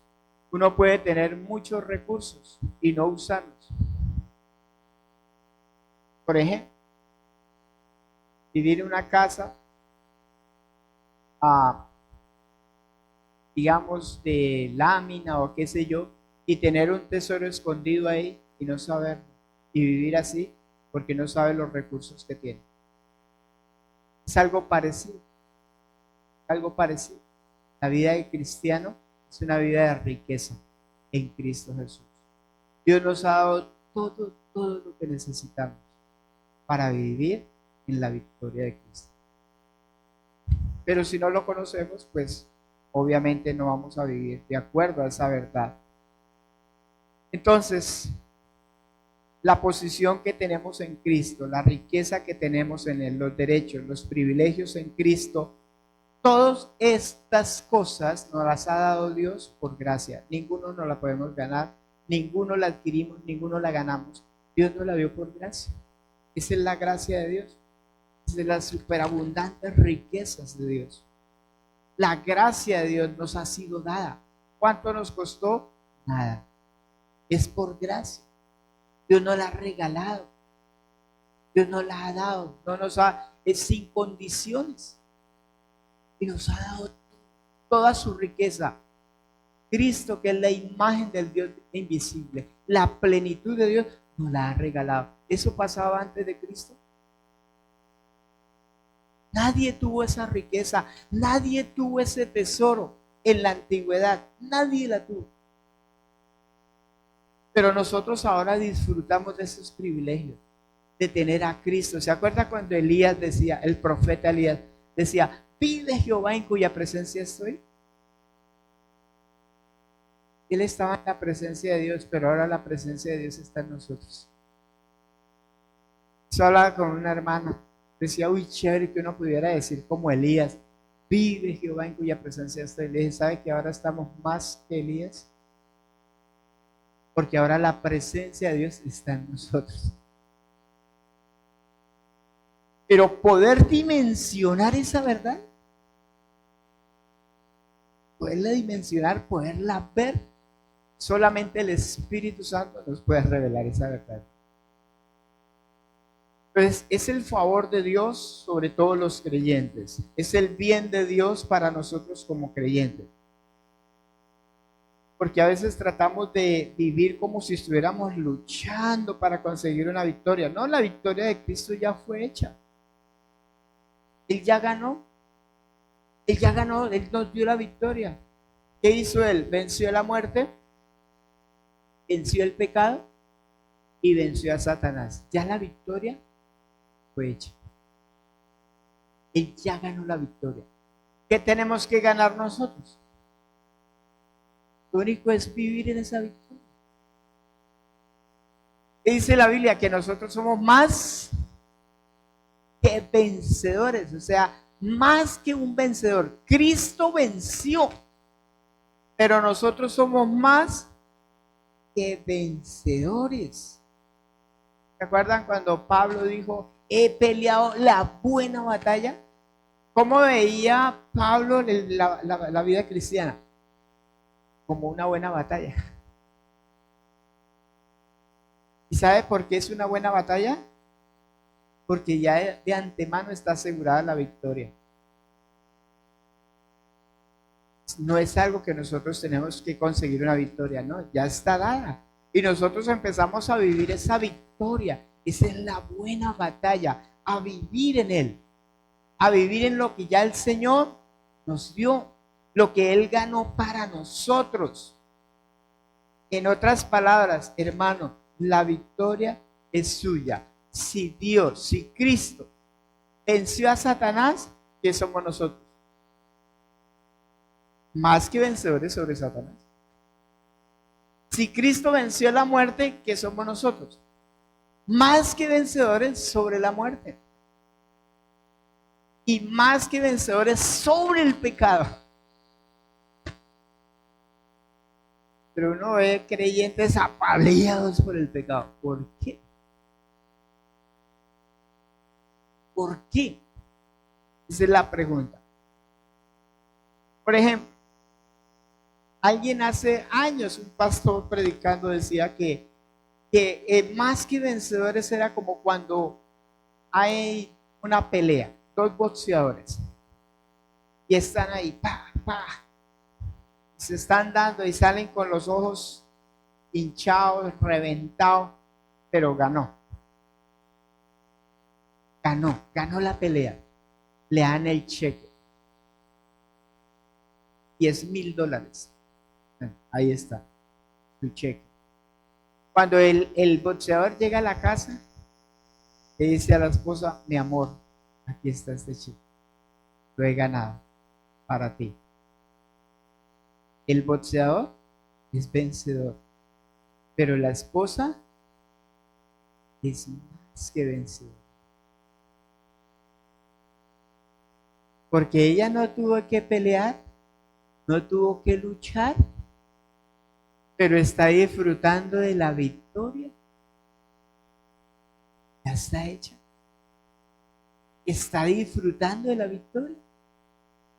Uno puede tener muchos recursos y no usarlos. Por ejemplo, vivir en una casa, digamos, de lámina o qué sé yo, y tener un tesoro escondido ahí y no saberlo. Y vivir así porque no sabe los recursos que tiene. Es algo parecido. Algo parecido. La vida de cristiano es una vida de riqueza en Cristo Jesús. Dios nos ha dado todo lo que necesitamos para vivir en la victoria de Cristo. Pero si no lo conocemos, pues obviamente no vamos a vivir de acuerdo a esa verdad. Entonces, la posición que tenemos en Cristo, la riqueza que tenemos en Él, los derechos, los privilegios en Cristo, todas estas cosas nos las ha dado Dios por gracia. Ninguno nos la podemos ganar, ninguno la adquirimos, ninguno la ganamos. Dios nos la dio por gracia. Esa es la gracia de Dios. Esa es las superabundantes riquezas de Dios. La gracia de Dios nos ha sido dada. ¿Cuánto nos costó? Nada. Es por gracia. Dios no la ha regalado. Dios nos la ha dado. No nos ha, es sin condiciones. Y nos ha dado toda su riqueza. Cristo, que es la imagen del Dios invisible, la plenitud de Dios, nos la ha regalado. ¿Eso pasaba antes de Cristo? Nadie tuvo esa riqueza, nadie tuvo ese tesoro en la antigüedad, nadie la tuvo. Pero nosotros ahora disfrutamos de esos privilegios, de tener a Cristo. ¿Se acuerda cuando Elías decía, el profeta Elías decía, vive Jehová en cuya presencia estoy? Él estaba en la presencia de Dios, pero ahora la presencia de Dios está en nosotros. Yo hablaba con una hermana, decía, uy, chévere que uno pudiera decir como Elías, vive Jehová en cuya presencia estoy. Le dije, ¿sabe que ahora estamos más que Elías? Porque ahora la presencia de Dios está en nosotros. Pero poder dimensionar esa verdad, poderla dimensionar, poderla ver, solamente el Espíritu Santo nos puede revelar esa verdad. Entonces, es el favor de Dios sobre todos los creyentes. Es el bien de Dios para nosotros como creyentes. Porque a veces tratamos de vivir como si estuviéramos luchando para conseguir una victoria. No, la victoria de Cristo ya fue hecha. Él ya ganó. Él ya ganó, Él nos dio la victoria. ¿Qué hizo Él? Venció la muerte, venció el pecado y venció a Satanás. Ya la victoria fue hecha. Él ya ganó la victoria. ¿Qué tenemos que ganar nosotros? Lo único es vivir en esa victoria. Dice la Biblia que nosotros somos más que vencedores, o sea, más que un vencedor. Cristo venció, pero nosotros somos más que vencedores. ¿Se acuerdan cuando Pablo dijo, he peleado la buena batalla? ¿Cómo veía Pablo la vida cristiana? Como una buena batalla. ¿Y sabe por qué es una buena batalla? Porque ya de antemano está asegurada la victoria. No es algo que nosotros tenemos que conseguir una victoria, no, ya está dada. Y nosotros empezamos a vivir esa victoria. Esa es la buena batalla, a vivir en Él, a vivir en lo que ya el Señor nos dio, lo que Él ganó para nosotros. En otras palabras, hermano, la victoria es suya. Si Dios, si Cristo venció a Satanás, ¿qué somos nosotros? Más que vencedores sobre Satanás. Si Cristo venció la muerte, ¿qué somos nosotros? Más que vencedores sobre la muerte. Y más que vencedores sobre el pecado. Pero uno ve creyentes apaleados por el pecado. ¿Por qué? ¿Por qué? Esa es la pregunta. Por ejemplo, alguien hace años, un pastor predicando decía que más que vencedores era como cuando hay una pelea, dos boxeadores, y están ahí, se están dando y salen con los ojos hinchados, reventados, pero ganó la pelea, le dan el cheque, $10,000, ahí está, su cheque. Cuando el boxeador llega a la casa, le dice a la esposa, mi amor, aquí está este cheque, lo he ganado para ti. El boxeador es vencedor, pero la esposa es más que vencedora. Porque ella no tuvo que pelear, no tuvo que luchar, pero está disfrutando de la victoria. Ya está hecha. Está disfrutando de la victoria.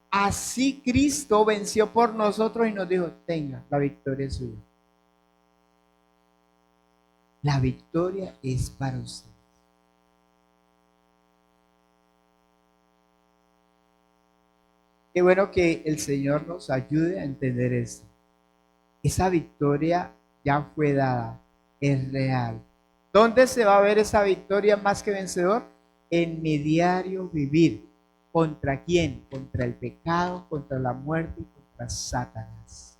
Así Cristo venció por nosotros y nos dijo, tenga, la victoria es suya. La victoria es para usted. Qué bueno que el Señor nos ayude a entender esto. Esa victoria ya fue dada, es real. ¿Dónde se va a ver esa victoria más que vencedor? En mi diario vivir. ¿Contra quién? Contra el pecado, contra la muerte y contra Satanás.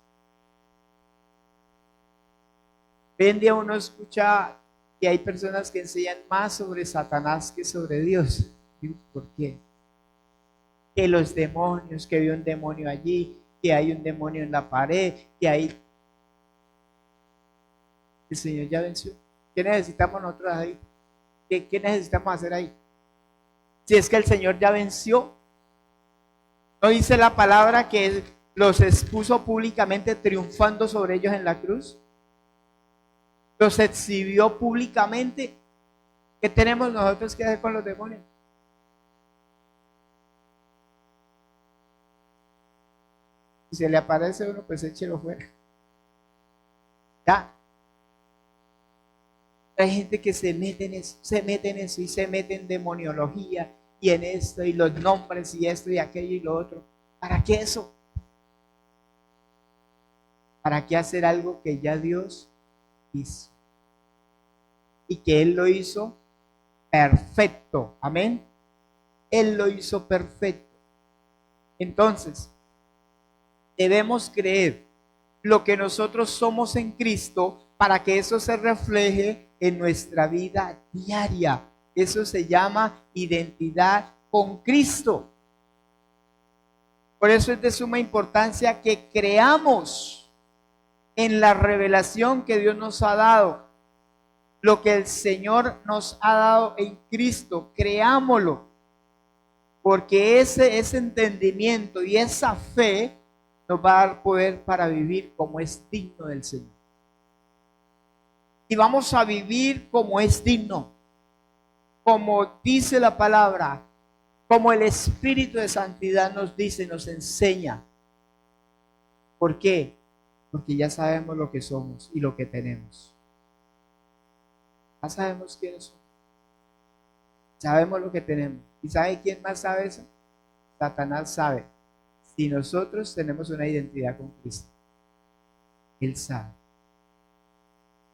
Hoy en día uno escucha que hay personas que enseñan más sobre Satanás que sobre Dios. ¿Por qué? Que los demonios, que hay un demonio allí, que hay un demonio en la pared, que hay... El Señor ya venció. ¿Qué necesitamos nosotros ahí? ¿Qué necesitamos hacer ahí? Si es que el Señor ya venció. ¿No dice la palabra que Él los expuso públicamente triunfando sobre ellos en la cruz? Los exhibió públicamente. ¿Qué tenemos nosotros que hacer con los demonios? Si se le aparece uno, pues échelo fuera. Ya. Hay gente que se mete en eso, y se mete en demoniología y en esto y los nombres y esto y aquello y lo otro. ¿Para qué eso? ¿Para qué hacer algo que ya Dios hizo? Y que Él lo hizo perfecto. Amén. Él lo hizo perfecto. Entonces, debemos creer lo que nosotros somos en Cristo para que eso se refleje en nuestra vida diaria. Eso se llama identidad con Cristo. Por eso es de suma importancia que creamos en la revelación que Dios nos ha dado. Lo que el Señor nos ha dado en Cristo, creámoslo. Porque ese entendimiento y esa fe nos va a dar poder para vivir como es digno del Señor. Y vamos a vivir como es digno, como dice la palabra, como el Espíritu de Santidad nos dice, nos enseña. ¿Por qué? Porque ya sabemos lo que somos y lo que tenemos. Ya sabemos quiénes somos. Sabemos lo que tenemos. ¿Y sabe quién más sabe eso? Satanás sabe. Si nosotros tenemos una identidad con Cristo, Él sabe.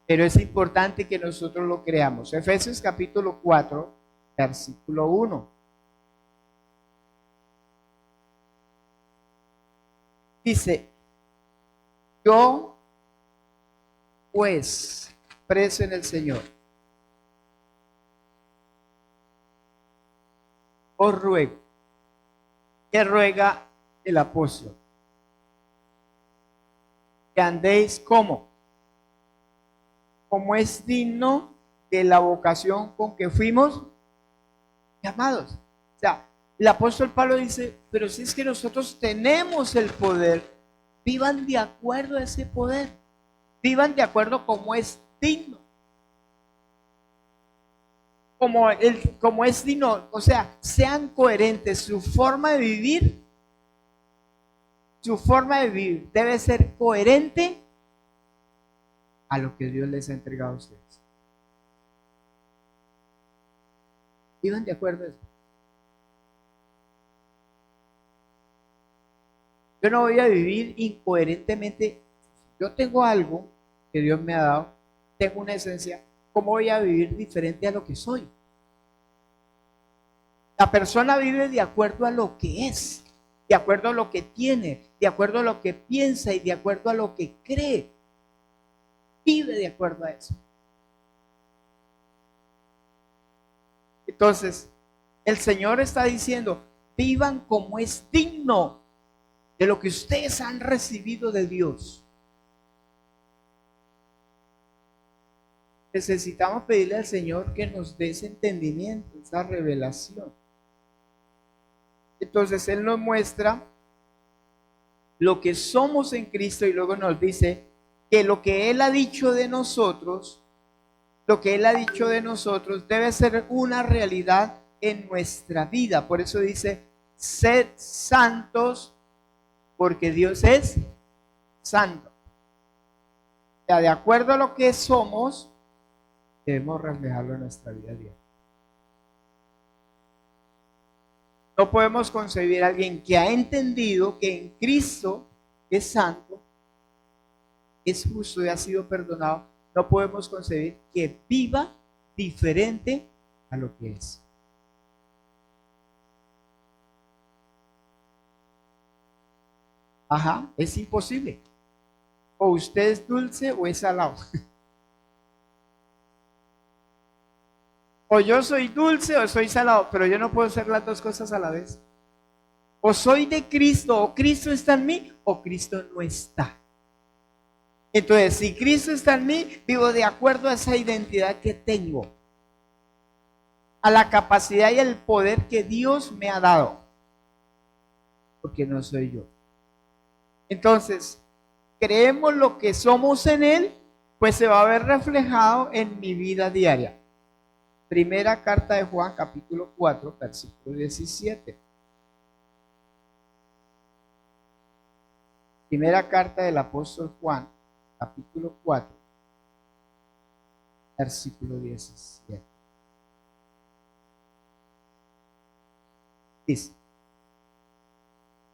Pero es importante que nosotros lo creamos. Efesios capítulo 4, versículo 1. Dice, yo pues, preso en el Señor, os ruego. ¿Qué ruega el apóstol? Que andéis como es digno de la vocación con que fuimos llamados. O sea, el apóstol Pablo dice, pero si es que nosotros tenemos el poder, vivan de acuerdo a ese poder, vivan de acuerdo como es digno. Como es digno, o sea, sean coherentes, su forma de vivir debe ser coherente a lo que Dios les ha entregado a ustedes. Vivan de acuerdo a eso. Yo no voy a vivir incoherentemente. Yo tengo algo que Dios me ha dado, tengo una esencia. ¿Cómo voy a vivir diferente a lo que soy? La persona vive de acuerdo a lo que es, de acuerdo a lo que tiene, de acuerdo a lo que piensa y de acuerdo a lo que cree. Vive de acuerdo a eso. Entonces, el Señor está diciendo, vivan como es digno de lo que ustedes han recibido de Dios. Necesitamos pedirle al Señor que nos dé ese entendimiento, esa revelación. Entonces Él nos muestra lo que somos en Cristo y luego nos dice que lo que Él ha dicho de nosotros, debe ser una realidad en nuestra vida. Por eso dice, sed santos porque Dios es santo. O sea, de acuerdo a lo que somos, debemos reflejarlo en nuestra vida diaria. No podemos concebir a alguien que ha entendido que en Cristo es santo, es justo y ha sido perdonado. No podemos concebir que viva diferente a lo que es. Ajá, es imposible. O usted es dulce o es salado. O yo soy dulce o soy salado, pero yo no puedo ser las dos cosas a la vez. O soy de Cristo, o Cristo está en mí, o Cristo no está. Entonces, si Cristo está en mí, vivo de acuerdo a esa identidad que tengo, a la capacidad y el poder que Dios me ha dado, porque no soy yo. Entonces, creemos lo que somos en Él, pues se va a ver reflejado en mi vida diaria. Primera carta de Juan, capítulo 4, versículo 17. Primera carta del apóstol Juan, capítulo 4, versículo 17. Dice,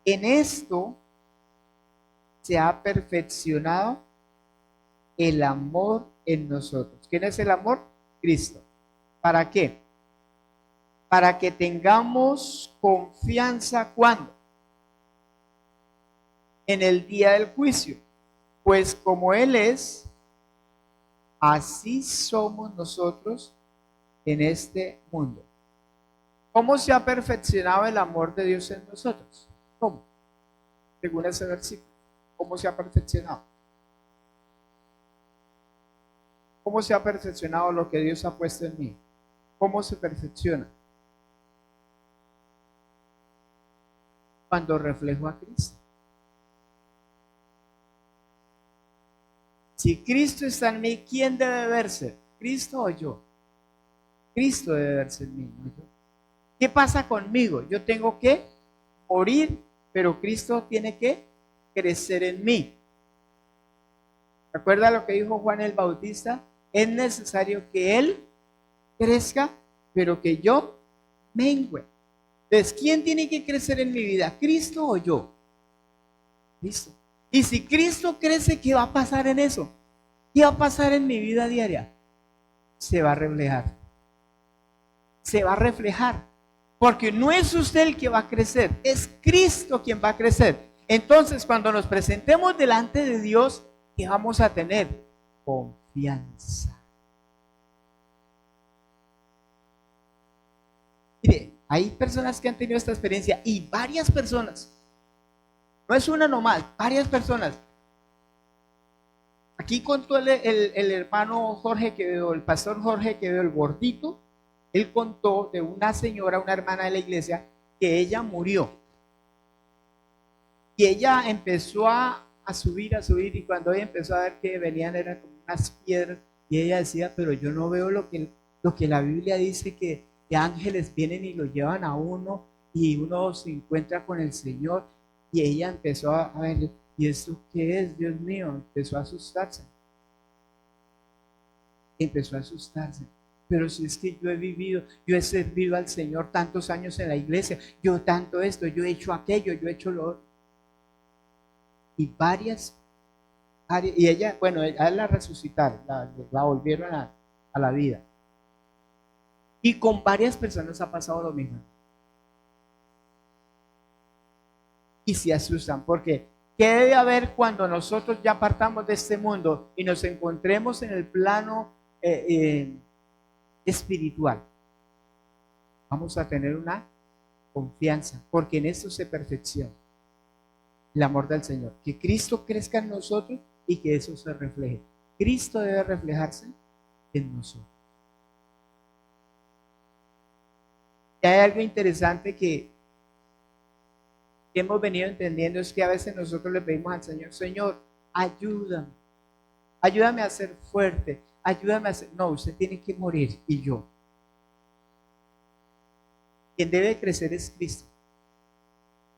en esto se ha perfeccionado el amor en nosotros. ¿Quién es el amor? Cristo. ¿Para qué? Para que tengamos confianza, ¿cuándo? En el día del juicio. Pues como Él es, así somos nosotros en este mundo. ¿Cómo se ha perfeccionado el amor de Dios en nosotros? ¿Cómo? Según ese versículo. ¿Cómo se ha perfeccionado? ¿Cómo se ha perfeccionado lo que Dios ha puesto en mí? ¿Cómo se perfecciona? Cuando reflejo a Cristo. Si Cristo está en mí, ¿quién debe verse? ¿Cristo o yo? Cristo debe verse en mí, no yo. ¿Qué pasa conmigo? Yo tengo que morir, pero Cristo tiene que crecer en mí. ¿Recuerda lo que dijo Juan el Bautista? Es necesario que Él crezca, pero que yo mengüe. Entonces, ¿quién tiene que crecer en mi vida? ¿Cristo o yo? Cristo. Y si Cristo crece, ¿qué va a pasar en eso? ¿Qué va a pasar en mi vida diaria? Se va a reflejar. Se va a reflejar. Porque no es usted el que va a crecer, es Cristo quien va a crecer. Entonces, cuando nos presentemos delante de Dios, ¿qué vamos a tener? Confianza. Mire, hay personas que han tenido esta experiencia y varias personas. No es una nomás, varias personas. Aquí contó el hermano Jorge Quevedo, el pastor Jorge Quevedo, el gordito. Él contó de una señora, una hermana de la iglesia, que ella murió. Y ella empezó a subir, y cuando ella empezó a ver que venían eran como unas piedras, y ella decía, pero yo no veo lo que la Biblia dice, que ángeles vienen y lo llevan a uno, y uno se encuentra con el Señor. Y ella empezó a ver, ¿y esto qué es, Dios mío? Empezó a asustarse. Pero si es que yo he vivido, yo he servido al Señor tantos años en la iglesia, yo tanto esto, yo he hecho aquello, yo he hecho lo otro. Y y ella, bueno, a la resucitaron, la volvieron a la vida. Y con varias personas ha pasado lo mismo. Y se asustan, porque ¿qué debe haber cuando nosotros ya partamos de este mundo y nos encontremos en el plano espiritual? Vamos a tener una confianza, porque en esto se perfecciona el amor del Señor. Que Cristo crezca en nosotros y que eso se refleje. Cristo debe reflejarse en nosotros. Y hay algo interesante que hemos venido entendiendo, es que a veces nosotros le pedimos al Señor, Señor, ayúdame a ser fuerte, ayúdame a ser... No, usted tiene que morir y yo. Quien debe crecer es Cristo.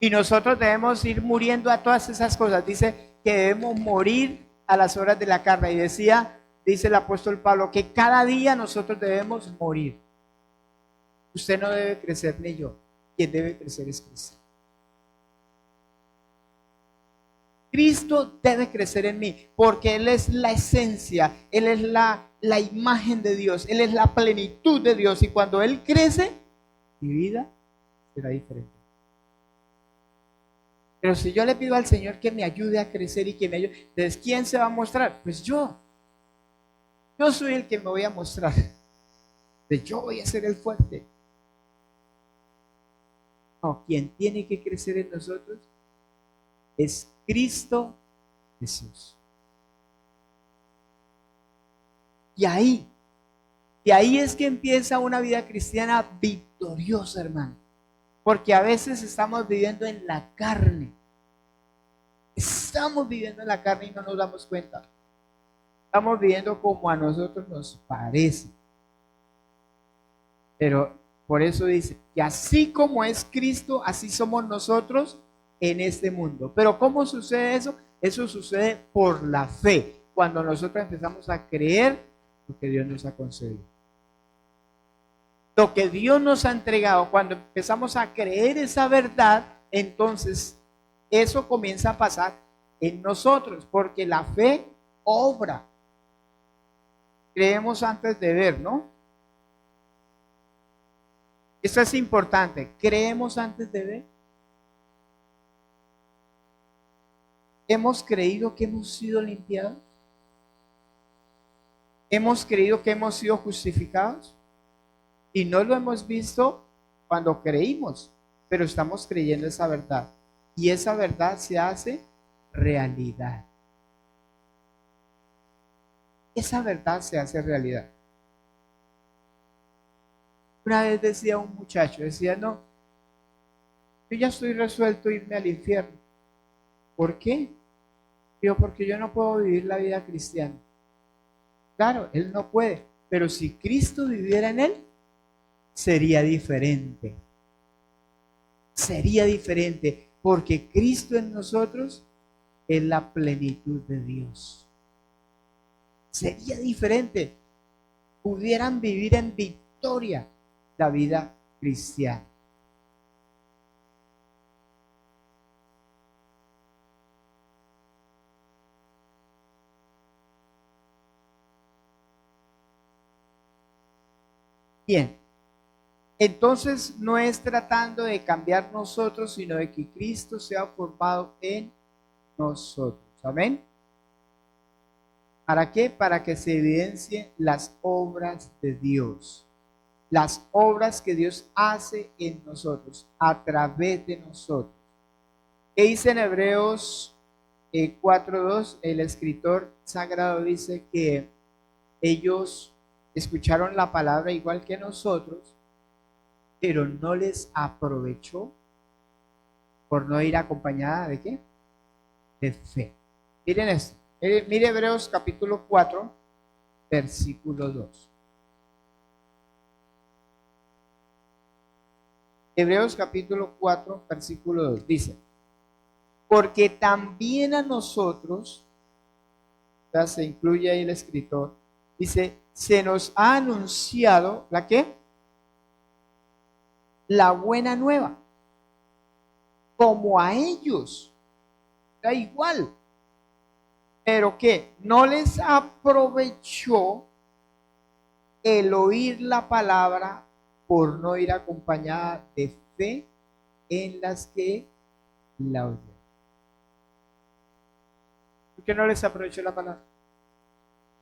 Y nosotros debemos ir muriendo a todas esas cosas. Dice que debemos morir a las obras de la carne. Y decía dice el apóstol Pablo, que cada día nosotros debemos morir. Usted no debe crecer ni yo. Quien debe crecer es Cristo. Cristo debe crecer en mí, porque Él es la esencia, Él es la imagen de Dios, Él es la plenitud de Dios. Y cuando Él crece, mi vida será diferente. Pero si yo le pido al Señor que me ayude a crecer y que me ayude, entonces ¿quién se va a mostrar? Pues yo. Yo soy el que me voy a mostrar. Yo voy a ser el fuerte. No, quien tiene que crecer en nosotros es Cristo Jesús. Y ahí es que empieza una vida cristiana victoriosa, hermano. Porque a veces estamos viviendo en la carne. Estamos viviendo en la carne y no nos damos cuenta. Estamos viviendo como a nosotros nos parece. Pero por eso dice que así como es Cristo, así somos nosotros en este mundo. Pero ¿cómo sucede eso? Eso sucede por la fe. Cuando nosotros empezamos a creer lo que Dios nos ha concedido. Lo que Dios nos ha entregado, cuando empezamos a creer esa verdad, entonces eso comienza a pasar en nosotros, porque la fe obra. Creemos antes de ver, ¿no? Eso es importante. Creemos antes de ver. ¿Hemos creído que hemos sido limpiados? ¿Hemos creído que hemos sido justificados? Y no lo hemos visto cuando creímos, pero estamos creyendo esa verdad. Y esa verdad se hace realidad. Esa verdad se hace realidad. Una vez decía un muchacho, decía, no, yo ya estoy resuelto a irme al infierno. ¿Por qué? Digo, porque yo no puedo vivir la vida cristiana. Claro, él no puede, pero si Cristo viviera en él, sería diferente. Sería diferente, porque Cristo en nosotros es la plenitud de Dios. Sería diferente. Pudieran vivir en victoria la vida cristiana. Bien, entonces no es tratando de cambiar nosotros, sino de que Cristo sea formado en nosotros. Amén. ¿Para qué? Para que se evidencien las obras de Dios. Las obras que Dios hace en nosotros, a través de nosotros. ¿Qué dice en Hebreos 4:2? El escritor sagrado dice que ellos escucharon la palabra igual que nosotros, pero no les aprovechó por no ir acompañada de ¿qué? De fe. Miren esto. Mire Hebreos capítulo 4, versículo 2. Hebreos capítulo 4, versículo 2 dice, porque también a nosotros, ya se incluye ahí el escritor, dice, se nos ha anunciado, ¿la qué? La buena nueva, como a ellos, da igual, pero que no les aprovechó el oír la palabra por no ir acompañada de fe en las que la oyeron. ¿Por qué no les aprovechó la palabra?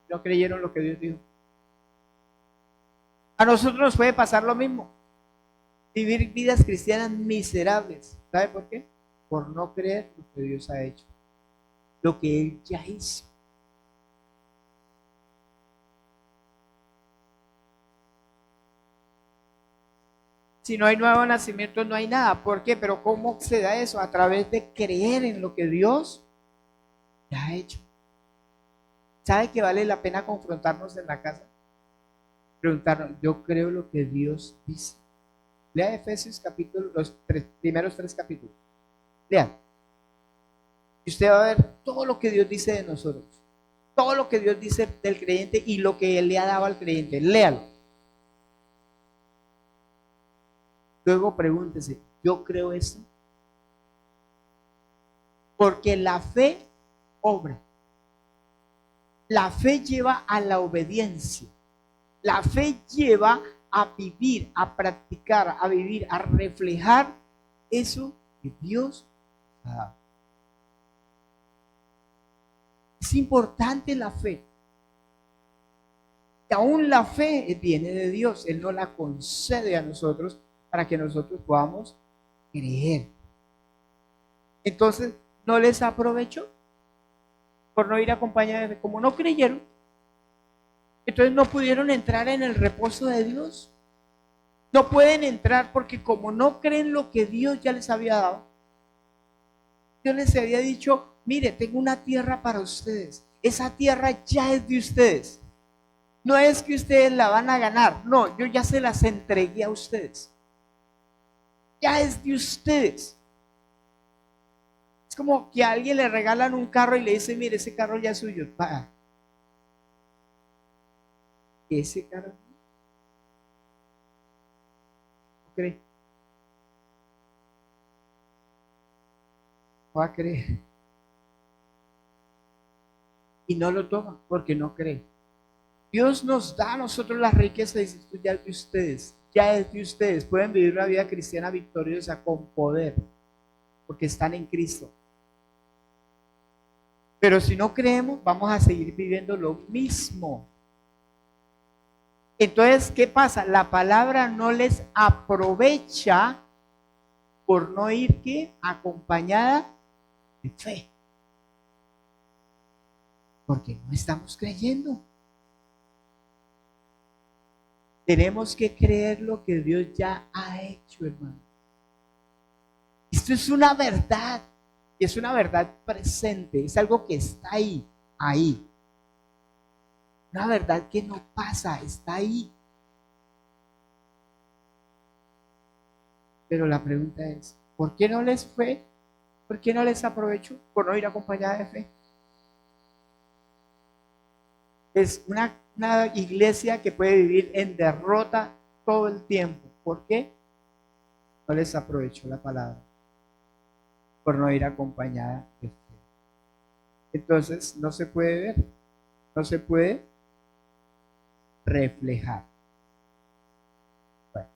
No creyeron lo que Dios dijo. A nosotros nos puede pasar lo mismo. Vivir vidas cristianas miserables. ¿Sabe por qué? Por no creer lo que Dios ha hecho. Lo que Él ya hizo. Si no hay nuevo nacimiento, no hay nada. ¿Por qué? Pero ¿cómo se da eso? A través de creer en lo que Dios ya ha hecho. ¿Sabe que vale la pena confrontarnos en la casa? Preguntarnos, yo creo lo que Dios dice. Lea Efesios capítulo, los primeros 3 capítulos. Lean. Y usted va a ver todo lo que Dios dice de nosotros. todo lo que Dios dice del creyente y lo que Él le ha dado al creyente. Léalo. Luego pregúntese, ¿yo creo esto? Porque la fe obra. La fe lleva a la obediencia. La fe lleva a vivir, a practicar, a vivir, a reflejar eso que Dios ha dado. Es importante la fe. Y aún la fe viene de Dios. Él nos la concede a nosotros para que nosotros podamos creer. Entonces, ¿no les aprovechó? Por no ir acompañados, como no creyeron, entonces no pudieron entrar en el reposo de Dios. No pueden entrar porque como no creen lo que Dios ya les había dado, Dios les había dicho, mire, tengo una tierra para ustedes. Esa tierra ya es de ustedes. No es que ustedes la van a ganar. No, yo ya se las entregué a ustedes. Ya es de ustedes. Es como que a alguien le regalan un carro y le dice, mire, ese carro ya es suyo. Paga. Ese carro. ¿No cree? No va a creer. Y no lo toma porque no cree. Dios nos da a nosotros la riqueza y dice, esto ya es de ustedes. Ya es de ustedes. Pueden vivir una vida cristiana victoriosa con poder porque están en Cristo. Pero si no creemos, vamos a seguir viviendo lo mismo. Entonces, ¿qué pasa? La palabra no les aprovecha por no ir ¿qué? Acompañada de fe. Porque no estamos creyendo. Tenemos que creer lo que Dios ya ha hecho, hermano. Esto es una verdad. Y es una verdad presente. Es algo que está ahí, ahí. Una verdad que no pasa, está ahí. Pero la pregunta es, ¿por qué no les fue? ¿Por qué no les aprovechó? Por no ir acompañada de fe. Es una iglesia que puede vivir en derrota todo el tiempo. ¿Por qué? No les aprovechó la palabra. Por no ir acompañada de fe. Entonces, no se puede ver, no se puede reflejar. Bueno,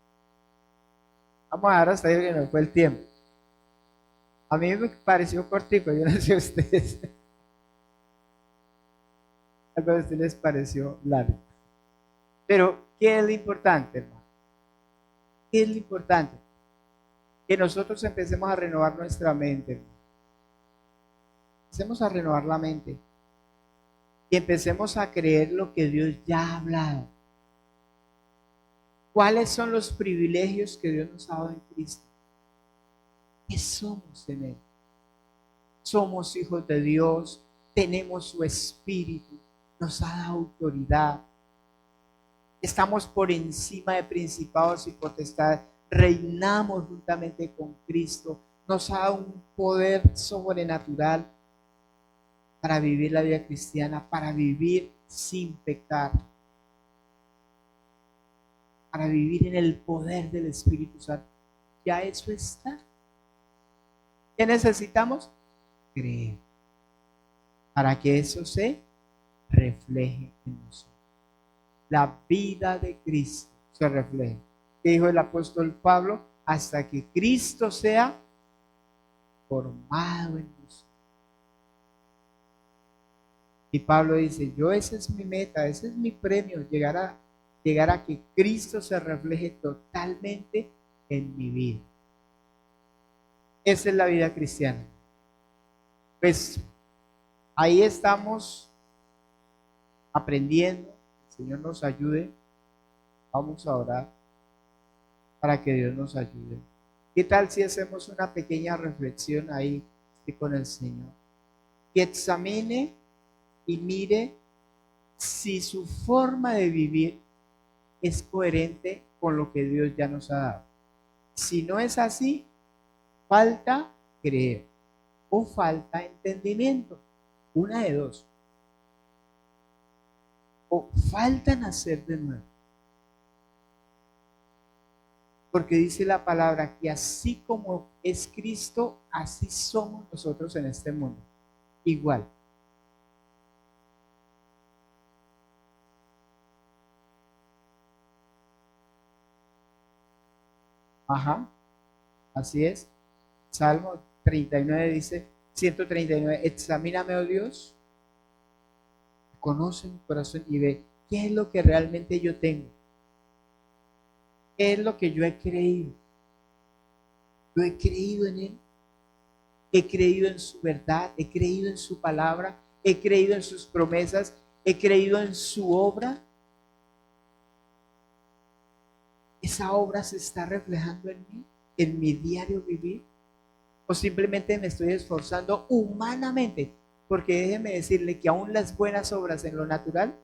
vamos a dar hasta ahí que nos fue el tiempo. A mí me pareció cortico, yo no sé a ustedes. A ustedes les pareció largo. Pero, ¿qué es lo importante, hermano? ¿Qué es lo importante? Que nosotros empecemos a renovar nuestra mente, hermano. Empecemos a renovar la mente. Y empecemos a creer lo que Dios ya ha hablado. ¿Cuáles son los privilegios que Dios nos ha dado en Cristo? ¿Qué somos en Él? Somos hijos de Dios, tenemos su Espíritu, nos ha dado autoridad. Estamos por encima de principados y potestades, reinamos juntamente con Cristo, nos ha dado un poder sobrenatural para vivir la vida cristiana, para vivir sin pecar, para vivir en el poder del Espíritu Santo. Ya eso está. ¿Qué necesitamos? Creer, para que eso se refleje en nosotros. La vida de Cristo se refleje. ¿Qué dijo el apóstol Pablo? Hasta que Cristo sea formado en nosotros. Y Pablo dice, yo esa es mi meta, ese es mi premio, llegar a que Cristo se refleje totalmente en mi vida. Esa es la vida cristiana. Pues ahí estamos aprendiendo. El Señor nos ayude. Vamos a orar para que Dios nos ayude. ¿Qué tal si hacemos una pequeña reflexión ahí con el Señor? Que examine y mire si su forma de vivir es coherente con lo que Dios ya nos ha dado. Si no es así, falta creer o falta entendimiento. Una de dos. o falta nacer de nuevo. Porque dice la palabra que así como es Cristo, así somos nosotros en este mundo. Igual. Ajá, así es. Salmo 39 dice, 139, examíname, oh Dios, conoce mi corazón y ve qué es lo que realmente yo tengo. ¿Qué es lo que yo he creído? Yo he creído en Él. He creído en su verdad, he creído en su palabra, he creído en sus promesas, he creído en su obra. ¿Esa obra se está reflejando en mí, en mi diario vivir? ¿O simplemente me estoy esforzando humanamente? Porque déjeme decirle que aún las buenas obras en lo natural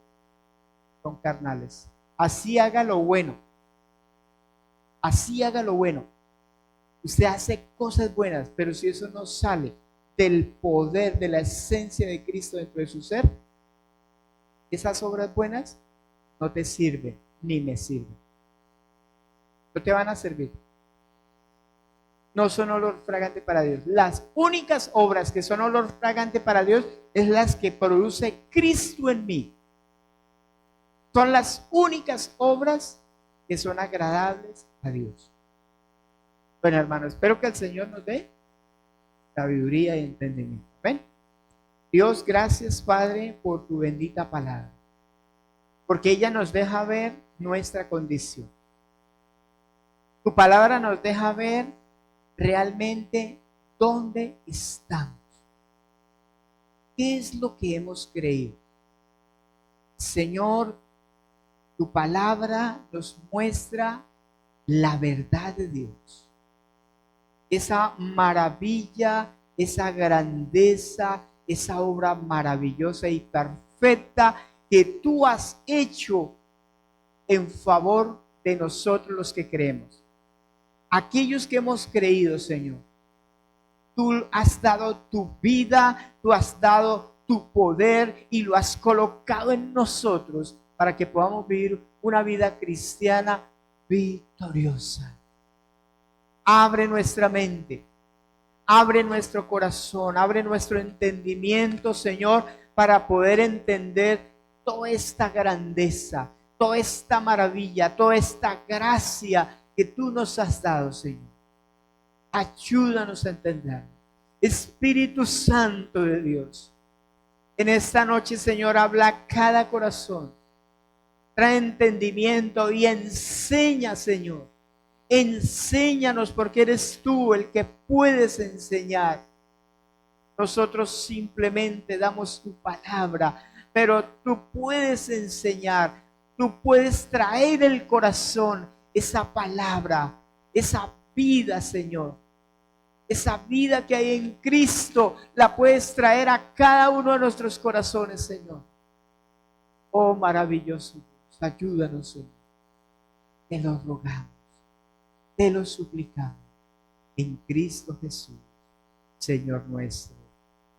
son carnales. Así haga lo bueno. Así haga lo bueno. Usted hace cosas buenas, pero si eso no sale del poder, de la esencia de Cristo dentro de su ser, esas obras buenas no te sirven, ni me sirven. No te van a servir. No son olor fragante para Dios. Las únicas obras que son olor fragante para Dios es las que produce Cristo en mí. Son las únicas obras que son agradables a Dios. Bueno, hermano, espero que el Señor nos dé sabiduría y entendimiento. ¿Ven? Dios, gracias, Padre, por tu bendita palabra. Porque ella nos deja ver nuestra condición. Tu palabra nos deja ver realmente dónde estamos. ¿Qué es lo que hemos creído? Señor, tu palabra nos muestra la verdad de Dios. Esa maravilla, esa grandeza, esa obra maravillosa y perfecta que tú has hecho en favor de nosotros los que creemos. Aquellos que hemos creído, Señor, tú has dado tu vida, tú has dado tu poder y lo has colocado en nosotros para que podamos vivir una vida cristiana victoriosa. Abre nuestra mente, abre nuestro corazón, abre nuestro entendimiento, Señor, para poder entender toda esta grandeza, toda esta maravilla, toda esta gracia que tú nos has dado, Señor. Ayúdanos a entender. Espíritu Santo de Dios, en esta noche, Señor, habla a cada corazón. Trae entendimiento y enseña, Señor. Enséñanos porque eres tú el que puedes enseñar. Nosotros simplemente damos tu palabra, pero tú puedes enseñar, tú puedes traer el corazón, esa palabra, esa vida, Señor. Esa vida que hay en Cristo la puedes traer a cada uno de nuestros corazones, Señor. Oh, maravilloso Dios, ayúdanos, Señor. Te lo rogamos, te lo suplicamos en Cristo Jesús, Señor nuestro.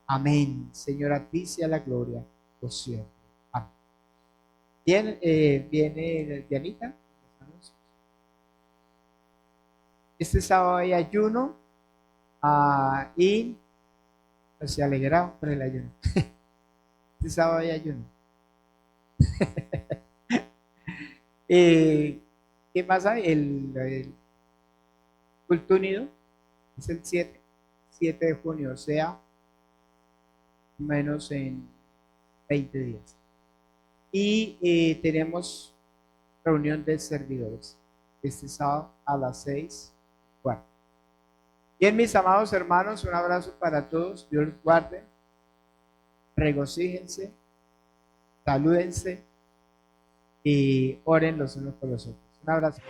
Amén. Señor, a ti sea la gloria por siempre. Amén. Bien, viene Dianita. Este sábado hay ayuno y pues, se alegraron por el ayuno. Este sábado hay ayuno. ¿Qué más hay? El culto unido es el 7 de junio, o sea, menos en 20 días. Y tenemos reunión de servidores este sábado a las 6:15. Bien, mis amados hermanos, un abrazo para todos. Dios los guarde. Regocíjense, salúdense y oren los unos por los otros. Un abrazo.